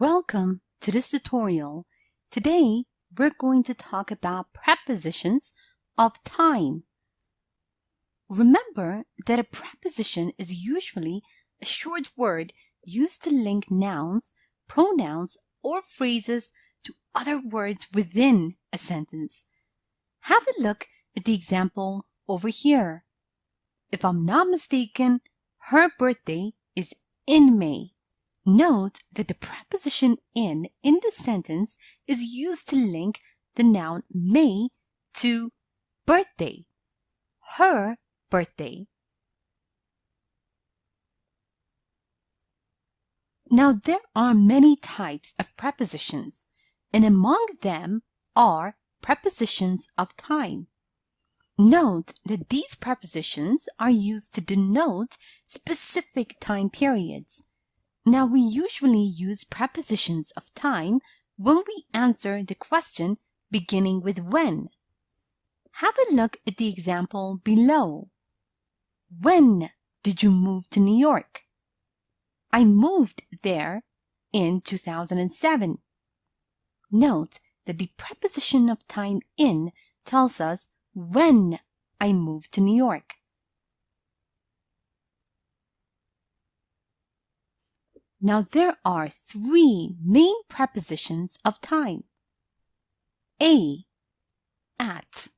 Welcome to this tutorial. Today, we're going to talk about prepositions of time. Remember that a preposition is usually a short word used to link nouns, pronouns, or phrases to other words within a sentence. Have a look at the example over here. If I'm not mistaken, her birthday is in May. Note that the preposition in the sentence is used to link the noun May to birthday, her birthday. Now, there are many types of prepositions, and among them are prepositions of time. Note that these prepositions are used to denote specific time periods. Now, we usually use prepositions of time when we answer the question beginning with when. Have a look at the example below. When did you move to New York? I moved there in 2007. Note that the preposition of time in tells us when I moved to New York. Now, there are three main prepositions of time. A. At.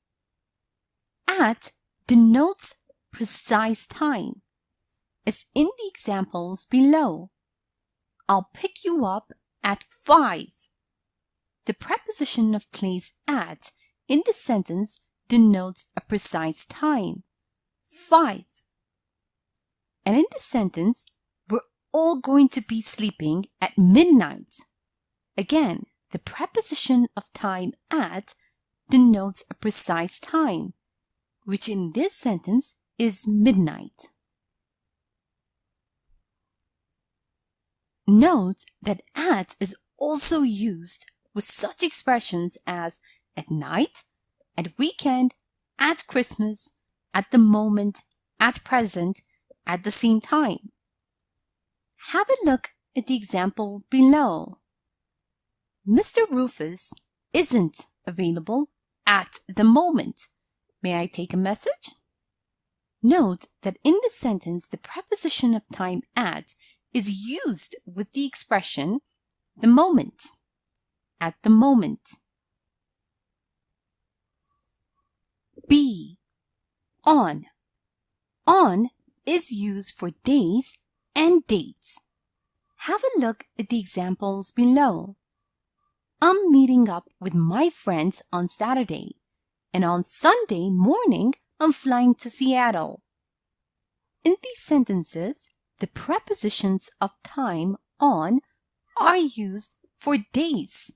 At denotes precise time, as in the examples below. I'll pick you up at 5. The preposition of place at in the sentence denotes a precise time, 5. And in the sentence, we're all going to be sleeping at midnight. Again, the preposition of time at denotes a precise time, which in this sentence is midnight. Note that at is also used with such expressions as at night, at weekend, at Christmas, at the moment, at present, at the same time. Have a look at the example below. Mr. Rufus isn't available at the moment. May I take a message? Note that in the sentence, the preposition of time at is used with the expression the moment, at the moment. B. On. On is used for days and dates. Have a look at the examples below. I'm meeting up with my friends on Saturday, and on Sunday morning, I'm flying to Seattle. In these sentences, the prepositions of time on are used for days,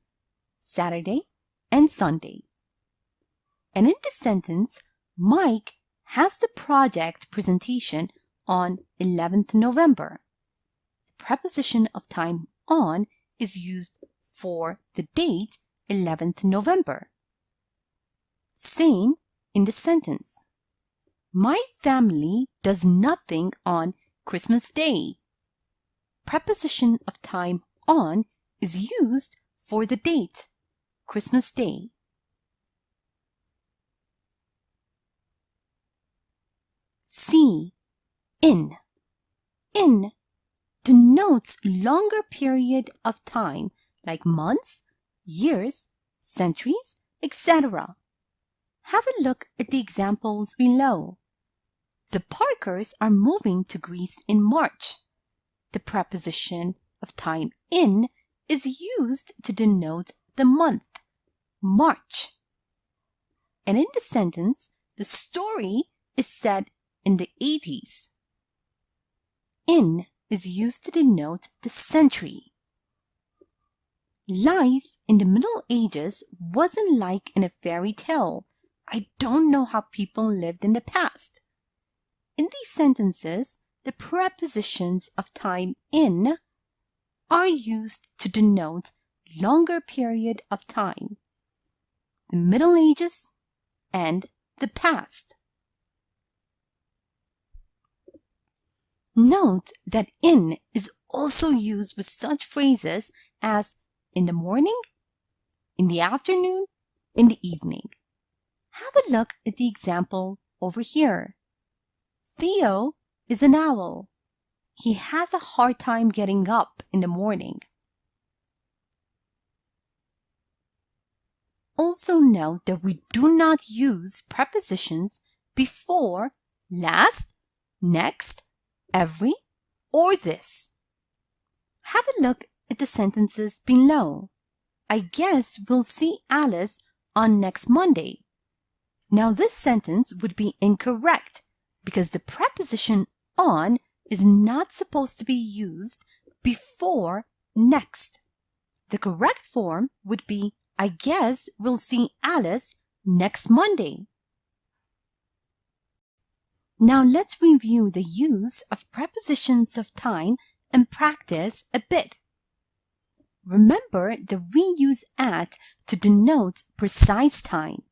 Saturday and Sunday. And in this sentence, Mike has the project presentation on 11th November. The preposition of time on is used for the date 11th November. Same in the sentence. My family does nothing on Christmas Day. Preposition of time on is used for the date, Christmas Day. C. In. In denotes longer period of time like months, years, centuries, etc. Have a look at the examples below. The Parkers are moving to Greece in March. The preposition of time in is used to denote the month, March. And in the sentence, the story is set in the 80s. In is used to denote the century. Life in the Middle Ages wasn't like in a fairy tale. I don't know how people lived in the past. In these sentences, the prepositions of time in are used to denote longer period of time, the Middle Ages and the past. Note that in is also used with such phrases as in the morning, in the afternoon, in the evening. Have a look at the example over here. Theo is an owl. He has a hard time getting up in the morning. Also note that we do not use prepositions before last, next, every, or this. Have a look at the sentences below. I guess we'll see Alice on next Monday. Now this sentence would be incorrect because the preposition on is not supposed to be used before next. The correct form would be I guess we'll see Alice next Monday. Now let's review the use of prepositions of time and practice a bit. Remember that we use at to denote precise time,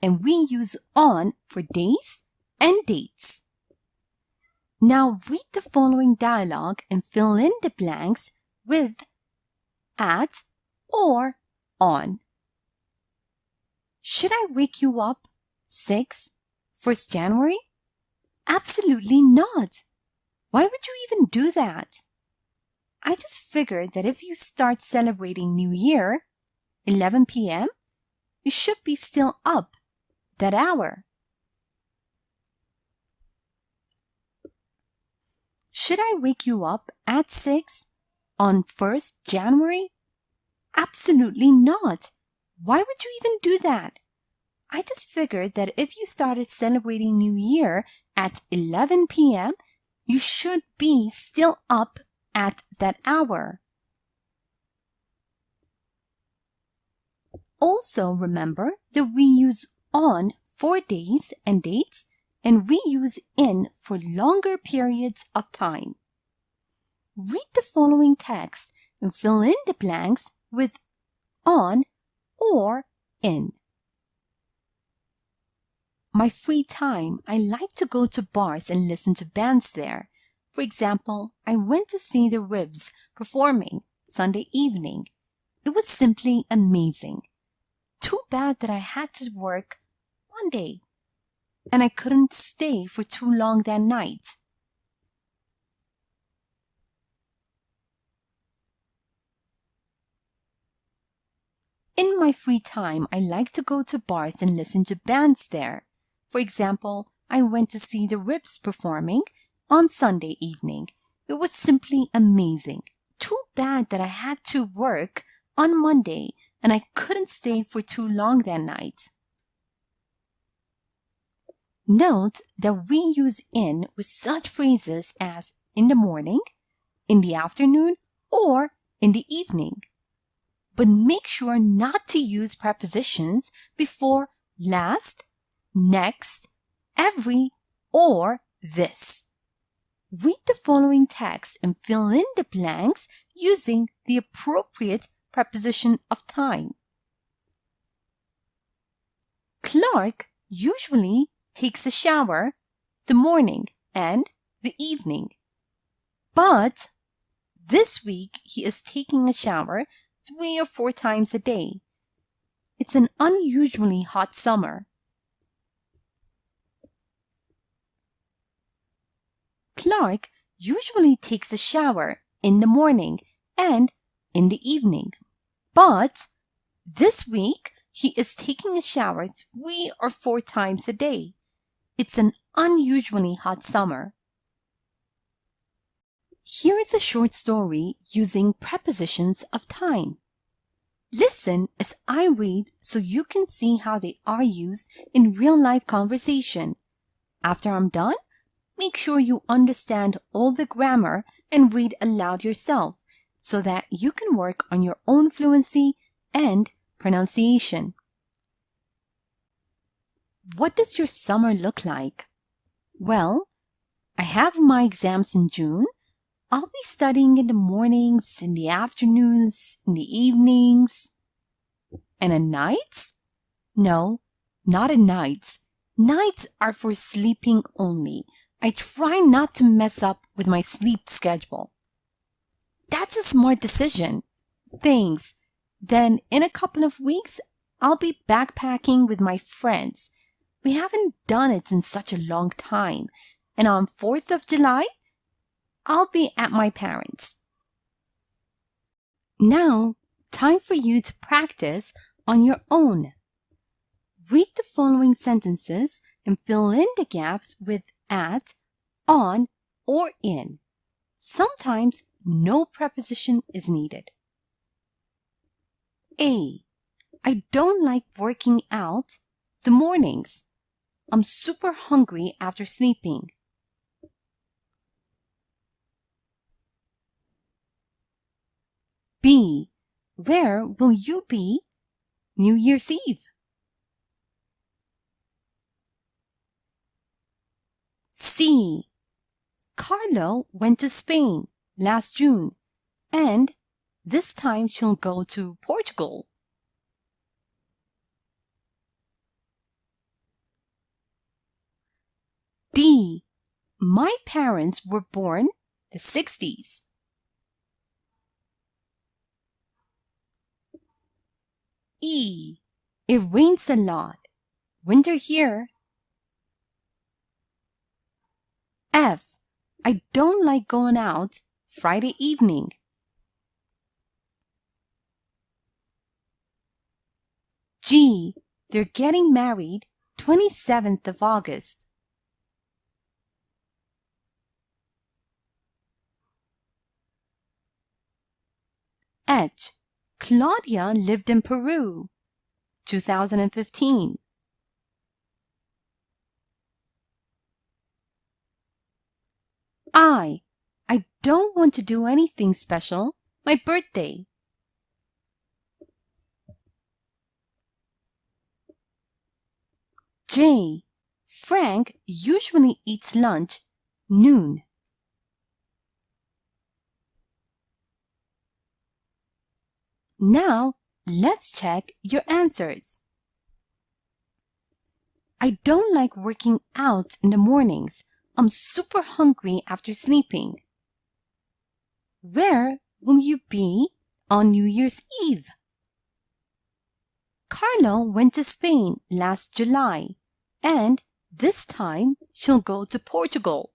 and we use on for days and dates. Now read the following dialogue and fill in the blanks with at or on. Should I wake you up 1st January? Absolutely not. Why would you even do that? I just figured that if you start celebrating New Year, 11 p.m., you should be still up that hour. Should I wake you up at 6 on 1st January? Absolutely not. Why would you even do that? I just figured that if you started celebrating New Year at 11 p.m., you should be still up at that hour. Also remember that we use on for days and dates, and we use in for longer periods of time. Read the following text and fill in the blanks with on or in. My free time, I like to go to bars and listen to bands there. For example, I went to see the Ribs performing Sunday evening. It was simply amazing. Too bad that I had to work Monday, and I couldn't stay for too long that night. In my free time, I like to go to bars and listen to bands there. For example, I went to see the Ribs performing on Sunday evening. It was simply amazing. Too bad that I had to work on Monday and I couldn't stay for too long that night. Note that we use in with such phrases as in the morning, in the afternoon, or in the evening. But make sure not to use prepositions before last, next, every, or this. Read the following text and fill in the blanks using the appropriate preposition of time. Clark usually takes a shower the morning and the evening. But this week he is taking a shower 3 or 4 times a day. It's an unusually hot summer. Clark usually takes a shower in the morning and in the evening. But this week, he is taking a shower 3 or 4 times a day. It's an unusually hot summer. Here is a short story using prepositions of time. Listen as I read so you can see how they are used in real-life conversation. After I'm done, make sure you understand all the grammar and read aloud yourself so that you can work on your own fluency and pronunciation. What does your summer look like? Well, I have my exams in June. I'll be studying in the mornings, in the afternoons, in the evenings. And at nights? No, not at nights. Nights are for sleeping only. I try not to mess up with my sleep schedule. That's a smart decision. Thanks. Then in a couple of weeks, I'll be backpacking with my friends. We haven't done it in such a long time. And on 4th of July, I'll be at my parents'. Now, time for you to practice on your own. Read the following sentences and fill in the gaps with at, on, or in. Sometimes no preposition is needed. A. I don't like working out the mornings. I'm super hungry after sleeping. B. Where will you be New Year's Eve? C. Carlo went to Spain last June, and this time she'll go to Portugal. D. My parents were born the 60s. E. It rains a lot. Winter here. F. I don't like going out Friday evening. G. They're getting married 27th of August. H. Claudia lived in Peru, 2015. I don't want to do anything special. My birthday. J. Frank usually eats lunch noon. Now, let's check your answers. I don't like working out in the mornings. I'm super hungry after sleeping. Where will you be on New Year's Eve? Carlo went to Spain last July, and this time she'll go to Portugal.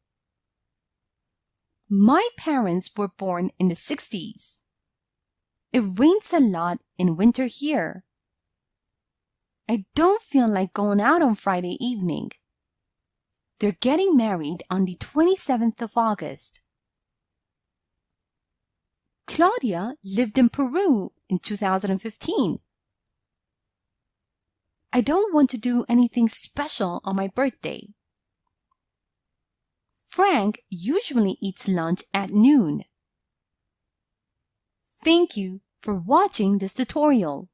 My parents were born in the 60s. It rains a lot in winter here. I don't feel like going out on Friday evening. They're getting married on the 27th of August. Claudia lived in Peru in 2015. I don't want to do anything special on my birthday. Frank usually eats lunch at noon. Thank you for watching this tutorial.